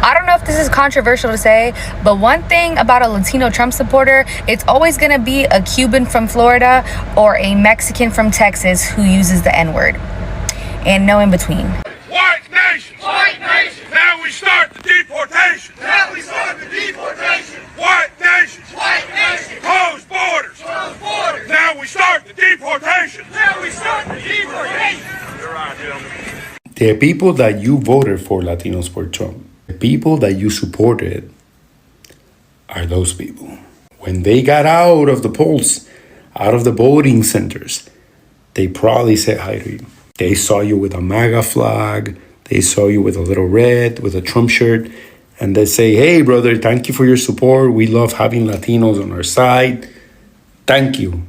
I don't know if this is controversial to say, but one thing about a Latino Trump supporter, it's always going to be a Cuban from Florida or a Mexican from Texas who uses the N-word. And no in between. White nation! White nation! Now we start the deportation! Now we start the deportation! White nation! White nation! Close borders! Close borders! Now we start the deportation! Now we start the deportation! You're right, gentlemen. The people that you voted for, Latinos for Trump, the people that you supported are those people. When they got out of the polls, out of the voting centers, they probably said hi to you. They saw you with a MAGA flag. They saw you with a little red, with a Trump shirt. And they say, hey, brother, thank you for your support. We love having Latinos on our side. Thank you.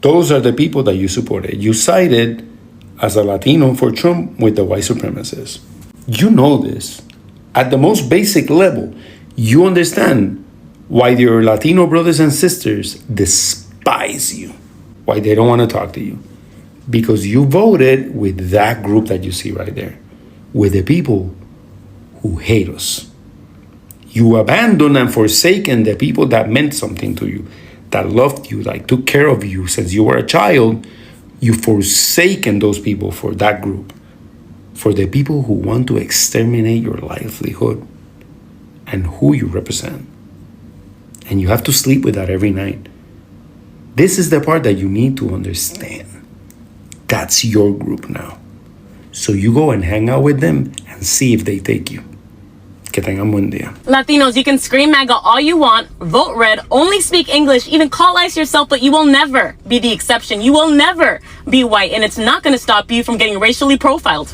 Those are the people that you supported. You sided as a Latino for Trump with the white supremacists. You know this. At the most basic level, you understand why your Latino brothers and sisters despise you, why they don't want to talk to you. Because you voted with that group that you see right there, with the people who hate us. You abandoned and forsaken the people that meant something to you, that loved you, that took care of you since you were a child. You forsaken those people for that group, for the people who want to exterminate your livelihood and who you represent. And you have to sleep with that every night. This is the part that you need to understand. That's your group now. So you go and hang out with them and see if they take you. Que tengan buen día. Latinos, you can scream MAGA all you want, vote red, only speak English, even call ICE yourself, but you will never be the exception. You will never be white, and it's not going to stop you from getting racially profiled.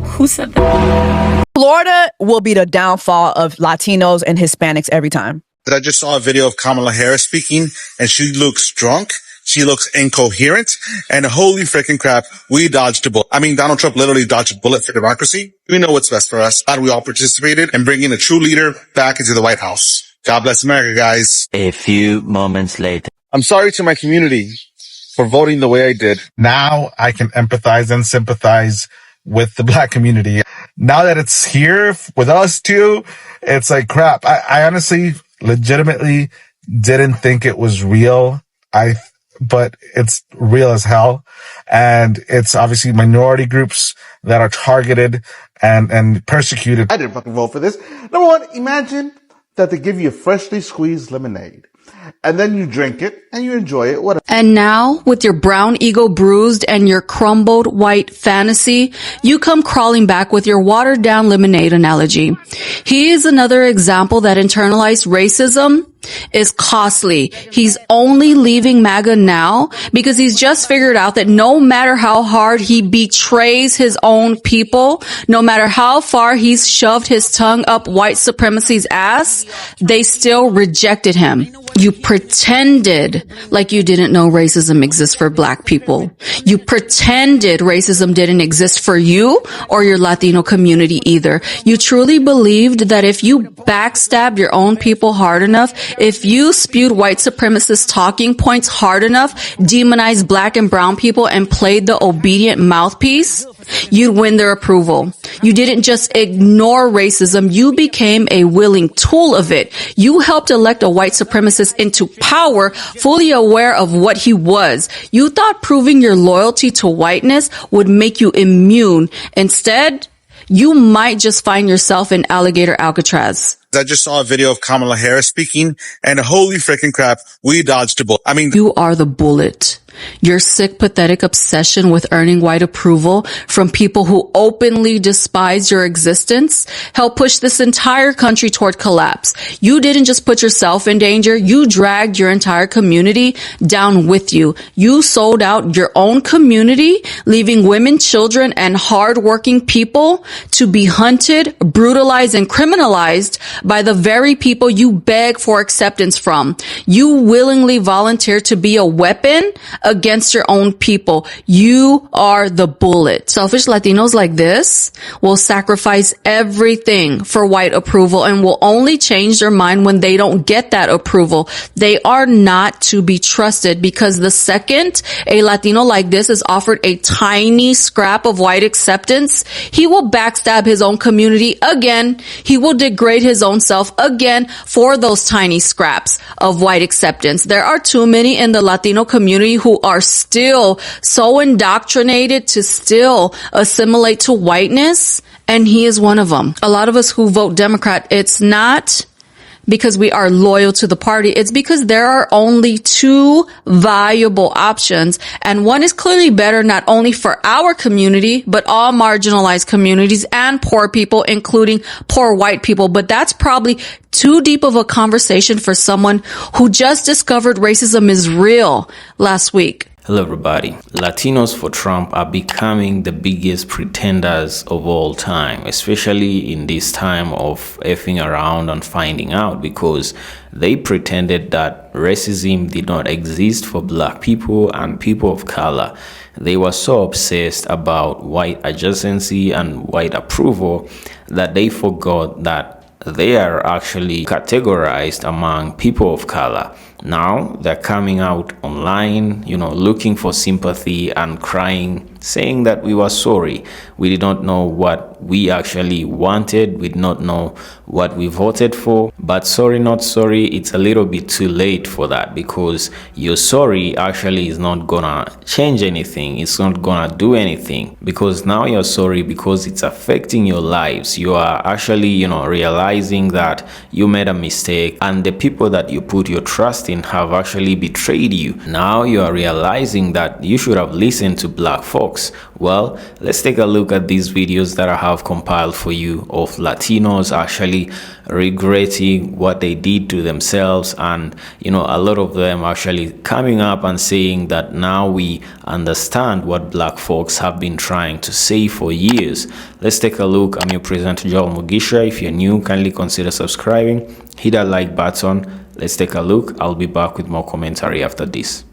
Who said that? Florida will be the downfall of Latinos and Hispanics every time. I just saw a video of Kamala Harris speaking, and she looks drunk. She looks incoherent, and holy freaking crap, we dodged a bullet. I mean, Donald Trump literally dodged a bullet for democracy. We know what's best for us. Glad we all participated in bringing a true leader back into the White House. God bless America, guys. A few moments later. I'm sorry to my community for voting the way I did. Now I can empathize and sympathize with the Black community. Now that it's here with us too, it's like crap. I honestly, legitimately didn't think it was real. But it's real as hell. And it's obviously minority groups that are targeted and persecuted. I didn't fucking vote for this. Number one, imagine that they give you freshly squeezed lemonade. And then you drink it and you enjoy it. What? And now, with your brown ego bruised and your crumbled white fantasy, you come crawling back with your watered down lemonade analogy. He is another example that internalized racism is costly. He's only leaving MAGA now because he's just figured out that no matter how hard he betrays his own people, no matter how far he's shoved his tongue up white supremacy's ass, they still rejected him. You pretended like you didn't know racism exists for Black people. You pretended racism didn't exist for you or your Latino community either. You truly believed that if you backstabbed your own people hard enough, if you spewed white supremacist talking points hard enough, demonized Black and brown people, and played the obedient mouthpiece, you'd win their approval. You didn't just ignore racism, you became a willing tool of it. You helped elect a white supremacist into power, fully aware of what he was. You thought proving your loyalty to whiteness would make you immune. Instead, you might just find yourself in alligator Alcatraz. I just saw a video of Kamala Harris speaking, and holy freaking crap, we dodged a bullet. I mean, you are the bullet. Your sick, pathetic obsession with earning white approval from people who openly despise your existence helped push this entire country toward collapse. You didn't just put yourself in danger, you dragged your entire community down with you. You sold out your own community, leaving women, children, and hardworking people to be hunted, brutalized, and criminalized by the very people you beg for acceptance from. You willingly volunteered to be a weapon against your own people. You are the bullet. Selfish Latinos like this will sacrifice everything for white approval and will only change their mind when they don't get that approval. They are not to be trusted, because the second a Latino like this is offered a tiny scrap of white acceptance, he will backstab his own community again. He will degrade his own self again for those tiny scraps of white acceptance. There are too many in the Latino community who are still so indoctrinated to still assimilate to whiteness, and he is one of them. A lot of us who vote Democrat, it's not because we are loyal to the party. It's because there are only two viable options, and one is clearly better not only for our community, but all marginalized communities and poor people, including poor white people. But that's probably too deep of a conversation for someone who just discovered racism is real last week. Hello everybody. Latinos for Trump are becoming the biggest pretenders of all time, especially in this time of effing around and finding out, because they pretended that racism did not exist for black people and people of color. They were so obsessed about white adjacency and white approval that they forgot that they are actually categorized among people of color. Now they're coming out online, looking for sympathy and crying, saying that we were sorry. We did not know what we actually wanted. We did not know what we voted for. But sorry, not sorry, it's a little bit too late for that, because your sorry actually is not gonna change anything. It's not gonna do anything, because now you're sorry because it's affecting your lives. You are actually, realizing that you made a mistake and the people that you put your trust in have actually betrayed you. Now you are realizing that you should have listened to black folks. Well, let's take a look at these videos that I have compiled for you of Latinos actually regretting what they did to themselves, and a lot of them actually coming up and saying that now we understand what black folks have been trying to say for years. Let's take a look. I'm your presenter, Joel Mugisha. If you're new, kindly consider subscribing, hit that like button. Let's take a look. I'll be back with more commentary after this.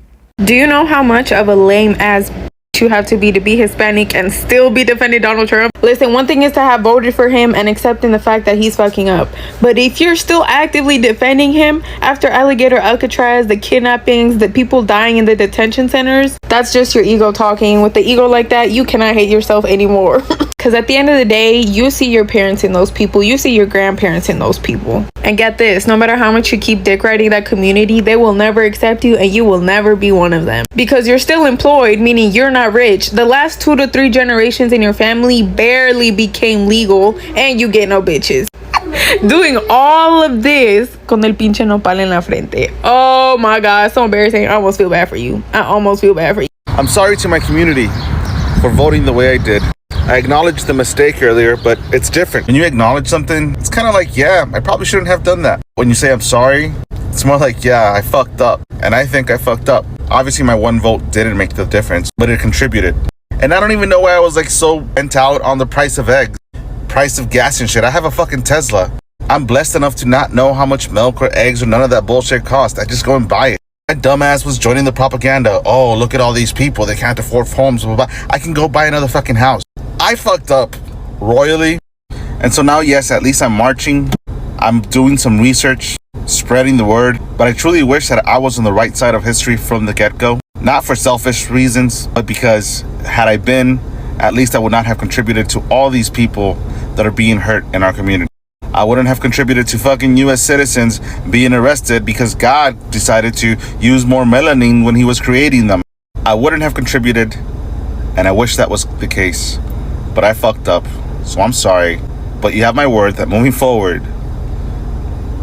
Do you know how much of a lame ass you have to be Hispanic and still be defending Donald Trump? Listen, one thing is to have voted for him and accepting the fact that he's fucking up, but if you're still actively defending him after Alligator Alcatraz, the kidnappings, the people dying in the detention centers, that's just your ego talking. With the ego like that, you cannot hate yourself anymore. Because at the end of the day, you see your parents in those people, you see your grandparents in those people. And get this, no matter how much you keep dick riding that community, they will never accept you and you will never be one of them. Because you're still employed, meaning you're not rich. The last 2 to 3 generations in your family barely became legal and you get no bitches. Doing all of this con el pinche nopal en la frente. Oh my God, so embarrassing. I almost feel bad for you. I'm sorry to my community for voting the way I did. I acknowledged the mistake earlier, but it's different. When you acknowledge something, it's kind of like, yeah, I probably shouldn't have done that. When you say I'm sorry, it's more like, yeah, I fucked up. And I think I fucked up. Obviously, my one vote didn't make the difference, but it contributed. And I don't even know why I was so bent out on the price of eggs, price of gas and shit. I have a fucking Tesla. I'm blessed enough to not know how much milk or eggs or none of that bullshit cost. I just go and buy it. My dumbass was joining the propaganda. Oh, look at all these people. They can't afford homes. Blah, blah, blah. I can go buy another fucking house. I fucked up royally. And so now, yes, at least I'm marching. I'm doing some research, spreading the word. But I truly wish that I was on the right side of history from the get-go. Not for selfish reasons, but because had I been, at least I would not have contributed to all these people that are being hurt in our community. I wouldn't have contributed to fucking U.S. citizens being arrested because God decided to use more melanin when he was creating them. I wouldn't have contributed, and I wish that was the case. But I fucked up, so I'm sorry. But you have my word that moving forward,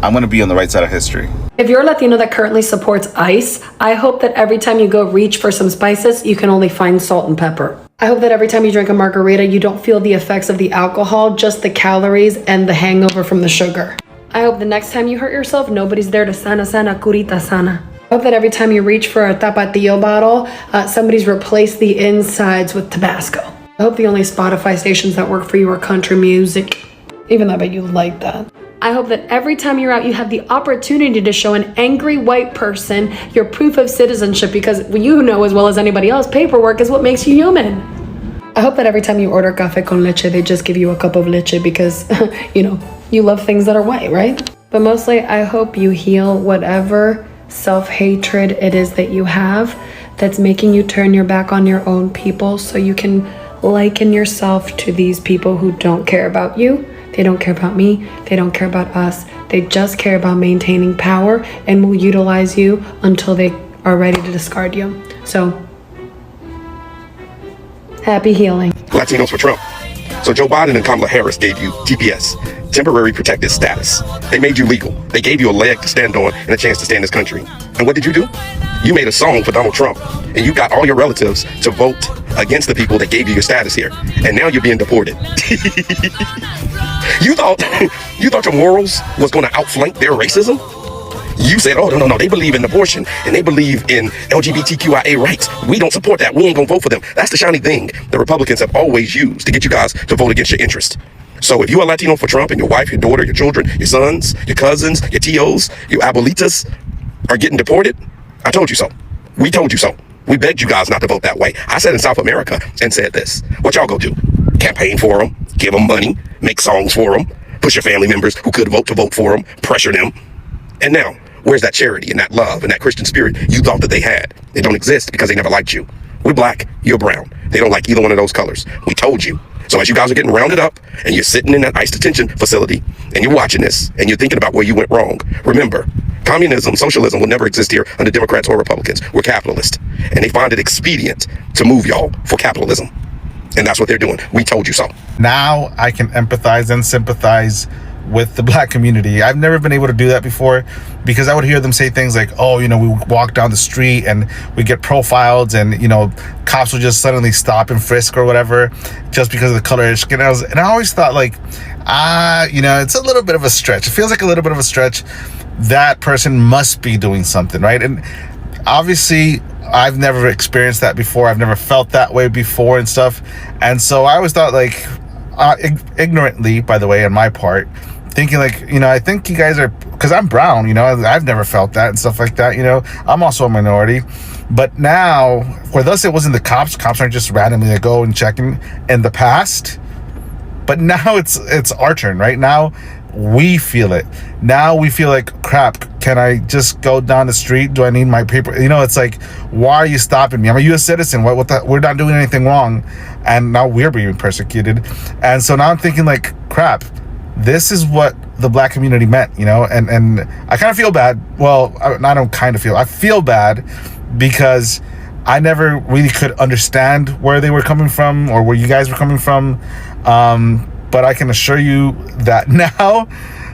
I'm going to be on the right side of history. If you're a Latino that currently supports ICE, I hope that every time you go reach for some spices, you can only find salt and pepper. I hope that every time you drink a margarita, you don't feel the effects of the alcohol, just the calories and the hangover from the sugar. I hope the next time you hurt yourself, nobody's there to sana curita sana. I hope that every time you reach for a Tapatio bottle, somebody's replaced the insides with Tabasco. I hope the only Spotify stations that work for you are country music. Even though I bet you like that. I hope that every time you're out, you have the opportunity to show an angry white person your proof of citizenship, because you know as well as anybody else, paperwork is what makes you human. I hope that every time you order café con leche, they just give you a cup of leche because, you love things that are white, right? But mostly, I hope you heal whatever self-hatred it is that you have that's making you turn your back on your own people, so you can liken yourself to these people who don't care about you. They don't care about me. They don't care about us. They just care about maintaining power and will utilize you until they are ready to discard you. So, happy healing. Latinos for Trump. So Joe Biden and Kamala Harris gave you TPS, temporary protected status. They made you legal. They gave you a leg to stand on and a chance to stay in this country. And what did you do? You made a song for Donald Trump, and you got all your relatives to vote against the people that gave you your status here. And now you're being deported. You thought your morals was going to outflank their racism? You said, oh, no, they believe in abortion and they believe in LGBTQIA rights. We don't support that. We ain't gonna vote for them. That's the shiny thing the Republicans have always used to get you guys to vote against your interest. So if you're a Latino for Trump and your wife, your daughter, your children, your sons, your cousins, your tios, your abuelitas are getting deported, I told you so. We told you so. We begged you guys not to vote that way. I said in South America and said this. What y'all go do? Campaign for them, give them money, make songs for them, push your family members who could vote to vote for them, pressure them. And now, where's that charity and that love and that Christian spirit you thought that they had? They don't exist because they never liked you. We're black, you're brown. They don't like either one of those colors. We told you. So as you guys are getting rounded up and you're sitting in that ICE detention facility and you're watching this and you're thinking about where you went wrong, remember, communism, socialism will never exist here under Democrats or Republicans. We're capitalist. And they find it expedient to move y'all for capitalism. And that's what they're doing. We told you so. Now I can empathize and sympathize with the black community. I've never been able to do that before because I would hear them say things like, oh, we walk down the street and we get profiled and, cops will just suddenly stop and frisk or whatever just because of the color of their skin. And I always thought like, it's a little bit of a stretch. It feels like a little bit of a stretch. That person must be doing something, right? And obviously I've never experienced that before. I've never felt that way before and stuff. And so I always thought like, ignorantly, by the way, on my part, thinking like, I think you guys are, because I'm brown, I've never felt that and stuff like that, I'm also a minority. But now, with us, it wasn't the cops. Cops aren't just randomly to go and checking in the past. But now it's our turn, right? Now we feel it. Now we feel like, crap, can I just go down the street? Do I need my paper? It's like, why are you stopping me? I'm a U.S. citizen. We're not doing anything wrong. And now we're being persecuted. And so now I'm thinking like, crap, this is what the black community meant, and I kind of feel bad. Well, I feel bad because I never really could understand where they were coming from or where you guys were coming from. But I can assure you that now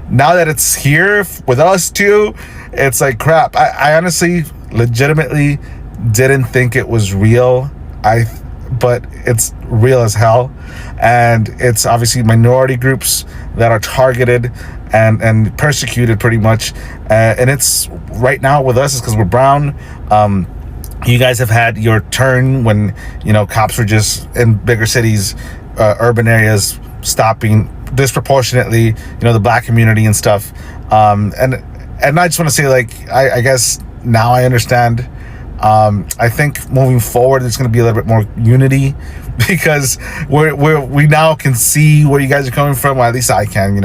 that it's here with us too, it's like, crap, I honestly, legitimately didn't think it was real. But it's real as hell. And it's obviously minority groups that are targeted and persecuted pretty much. And it's right now with us is because we're brown. You guys have had your turn when, cops were just in bigger cities, urban areas, stopping disproportionately, the black community and stuff. And I just want to say, like, I guess now I understand. I think moving forward, there's going to be a little bit more unity because we now can see where you guys are coming from. Well, at least I can,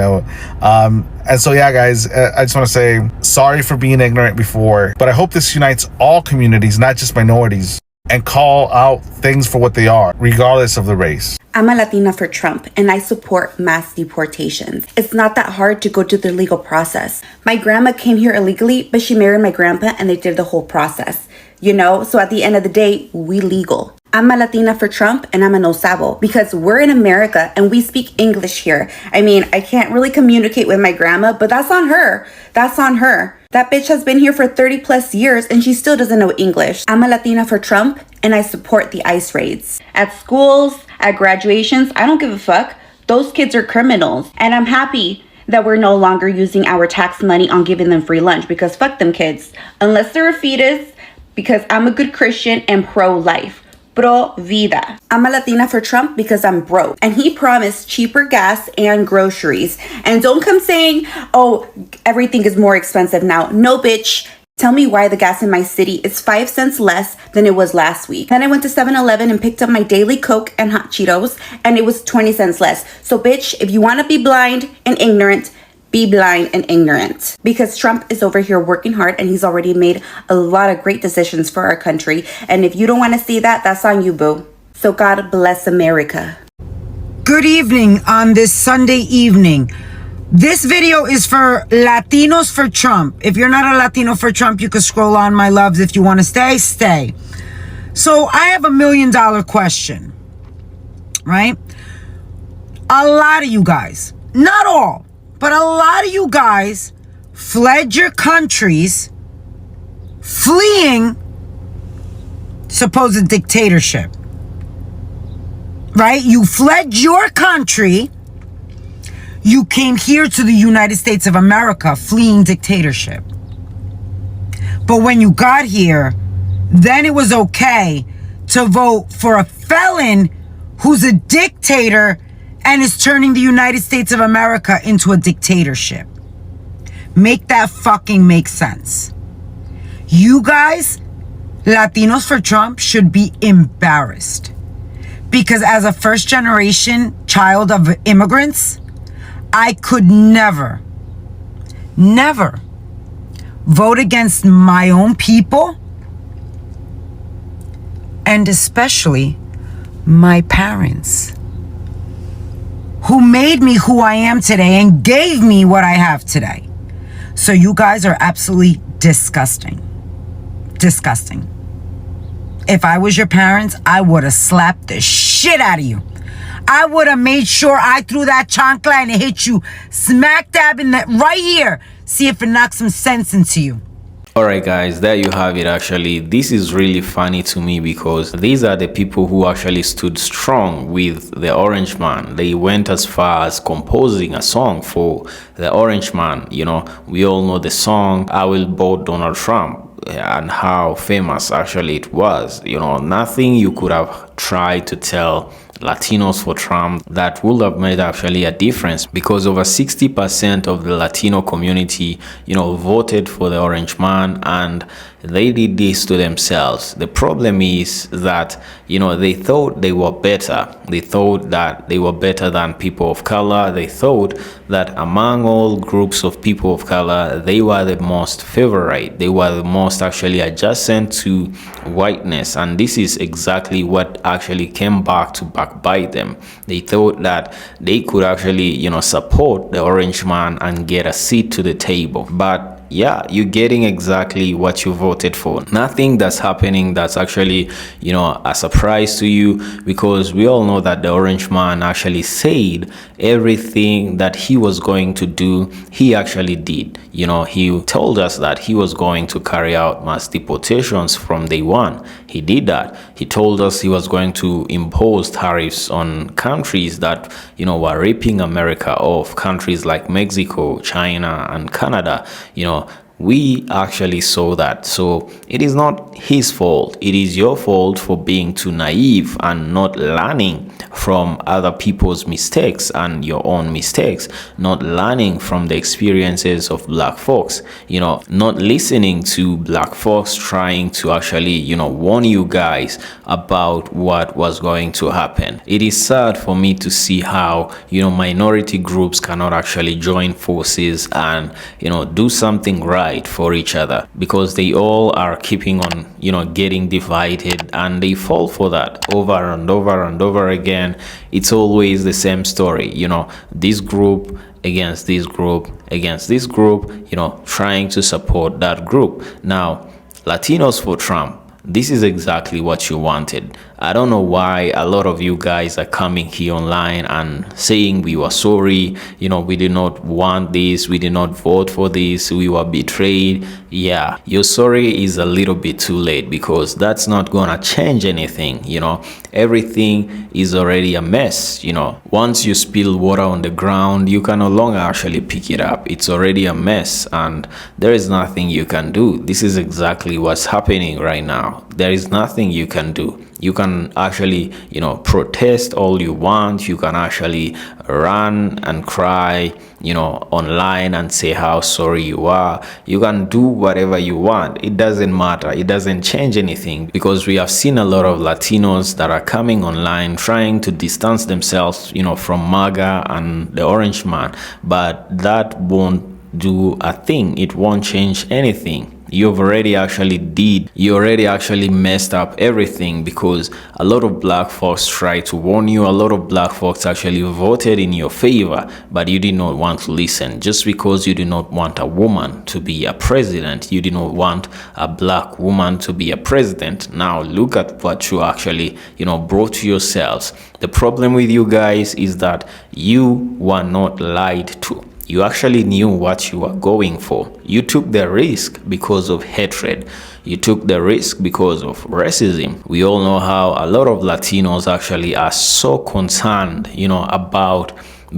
And so, yeah, guys, I just want to say sorry for being ignorant before, but I hope this unites all communities, not just minorities, and call out things for what they are, regardless of the race. I'm a Latina for Trump, and I support mass deportations. It's not that hard to go through the legal process. My grandma came here illegally, but she married my grandpa, and they did the whole process. So at the end of the day, we legal. I'm a Latina for Trump, and I'm a no sabo because we're in America and we speak English here. I mean, I can't really communicate with my grandma, but that's on her. That's on her. That bitch has been here for 30 plus years and she still doesn't know English. I'm a Latina for Trump, and I support the ICE raids. At schools, at graduations, I don't give a fuck. Those kids are criminals. And I'm happy that we're no longer using our tax money on giving them free lunch because fuck them kids. Unless they're a fetus, because I'm a good Christian and pro-life. Pro vida. I'm a Latina for Trump because I'm broke. And he promised cheaper gas and groceries. And don't come saying, oh, everything is more expensive now. No, bitch. Tell me why the gas in my city is 5 cents less than it was last week. Then I went to 7-Eleven and picked up my daily Coke and hot Cheetos, and it was 20 cents less. So, bitch, if you want to be blind and ignorant, be blind and ignorant. Because Trump is over here working hard, and he's already made a lot of great decisions for our country. And if you don't want to see that, that's on you, boo. So God bless America. Good evening on this Sunday evening. This video is for Latinos for Trump. If you're not a Latino for Trump, you can scroll on, my loves. If you want to stay, stay. So I have $1 million question, right? A lot of you guys, not all, but a lot of you guys fled your countries fleeing supposed dictatorship, right? You fled your country. You came here to the United States of America fleeing dictatorship. But when you got here, then it was okay to vote for a felon who's a dictator and is turning the United States of America into a dictatorship. Make that fucking make sense. You guys, Latinos for Trump, should be embarrassed. Because as a first generation child of immigrants, I could never vote against my own people, and especially my parents, who made me who I am today and gave me what I have today. So you guys are absolutely disgusting. Disgusting. If I was your parents, I would have slapped the shit out of you. I would have made sure I threw that chancla and it hit you smack dab in that right here. See if it knocks some sense into you. Alright guys, there you have it. Actually, this is really funny to me because these are the people who actually stood strong with the Orange Man. They went as far as composing a song for the Orange Man. You know, we all know the song, I Will Vote Donald Trump, and how famous actually it was. You know, nothing you could have tried to tell Latinos for Trump that would have made actually a difference, because over 60% of the Latino community, you know, voted for the Orange Man, and they did this to themselves. The problem is that, you know, they thought they were better. They thought that they were better than people of color. They thought that among all groups of people of color, they were the most favorite. They were the most actually adjacent to whiteness. And this is exactly what actually came back to backbite them. They thought that they could actually, you know, support the Orange Man and get a seat to the table. But yeah, you're getting exactly what you voted for. Nothing that's happening that's actually, you know, a surprise to you, because we all know that the Orange Man actually said everything that he was going to do, he actually did. You know, he told us that he was going to carry out mass deportations from day one. He did that. He told us he was going to impose tariffs on countries that, you know, were ripping America off, countries like Mexico, China, and Canada. You know, we actually saw that. So it is not his fault. It is your fault for being too naive and not learning from other people's mistakes and your own mistakes, not learning from the experiences of black folks, you know, not listening to black folks trying to actually, you know, warn you guys about what was going to happen. It is sad for me to see how, you know, minority groups cannot actually join forces and, you know, do something right for each other, because they all are keeping on, you know, getting divided, and they fall for that over and over and over again. It's always the same story, you know, this group against this group against this group, you know, trying to support that group. Now, Latinos for Trump, this is exactly what you wanted. I don't know why a lot of you guys are coming here online and saying we were sorry, you know, we did not want this, we did not vote for this, we were betrayed. Yeah, your sorry is a little bit too late, because that's not gonna change anything. You know, everything is already a mess. You know, once you spill water on the ground, you can no longer actually pick it up. It's already a mess, and there is nothing you can do. This is exactly what's happening right now. now. There is nothing you can do. You can actually, protest all you want. You can actually run and cry, online and say how sorry you are. You can do whatever you want. It doesn't matter. It doesn't change anything, because we have seen a lot of Latinos that are coming online trying to distance themselves, from MAGA and the orange man. But that won't do a thing. It won't change anything. You already actually messed up everything, because a lot of black folks tried to warn you. A lot of black folks actually voted in your favor, but you did not want to listen. Just because you did not want a woman to be a president, you did not want a black woman to be a president. Now look at what you actually, brought to yourselves. The problem with you guys is that you were not lied to. You actually knew what you were going for. You took the risk because of hatred. You took the risk because of racism. We all know how a lot of Latinos actually are so concerned, about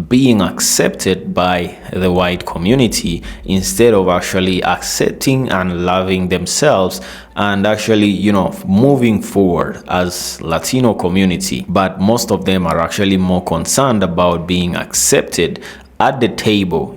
being accepted by the white community, instead of actually accepting and loving themselves and actually, moving forward as Latino community. But most of them are actually more concerned about being accepted at the table,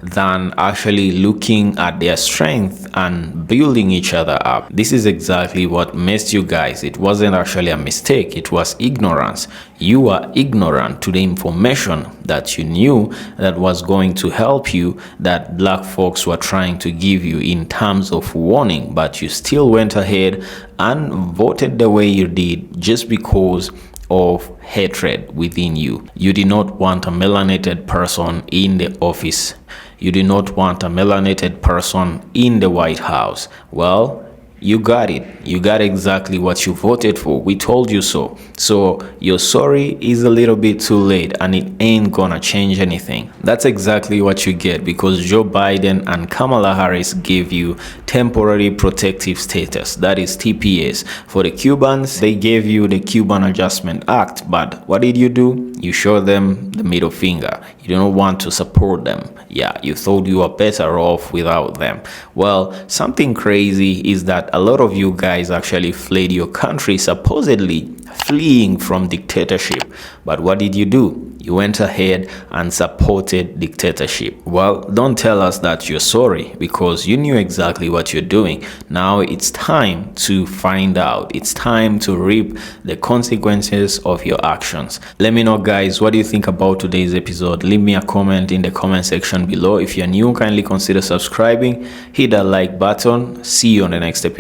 than actually looking at their strength and building each other up. This is exactly what messed you guys. It wasn't actually a mistake. It was ignorance. You were ignorant to the information that you knew that was going to help you, that black folks were trying to give you in terms of warning, but you still went ahead and voted the way you did just because of hatred within you. You did not want a melanated person in the office. You did not want a melanated person in the White House. Well, you got it. You got exactly what you voted for. We told you so. So your sorry is a little bit too late, and it ain't gonna change anything. That's exactly what you get, because Joe Biden and Kamala Harris gave you temporary protective status, that is TPS. For the Cubans, they gave you the Cuban Adjustment Act, but what did you do? You showed them the middle finger. You don't want to support them. Yeah, you thought you were better off without them. Well, something crazy is that a lot of you guys actually fled your country, supposedly fleeing from dictatorship. But what did you do? You went ahead and supported dictatorship. Well, don't tell us that you're sorry, because you knew exactly what you're doing. Now it's time to find out. It's time to reap the consequences of your actions. Let me know, guys, what do you think about today's episode? Leave me a comment in the comment section below. If you're new, kindly consider subscribing. Hit that like button. See you on the next episode.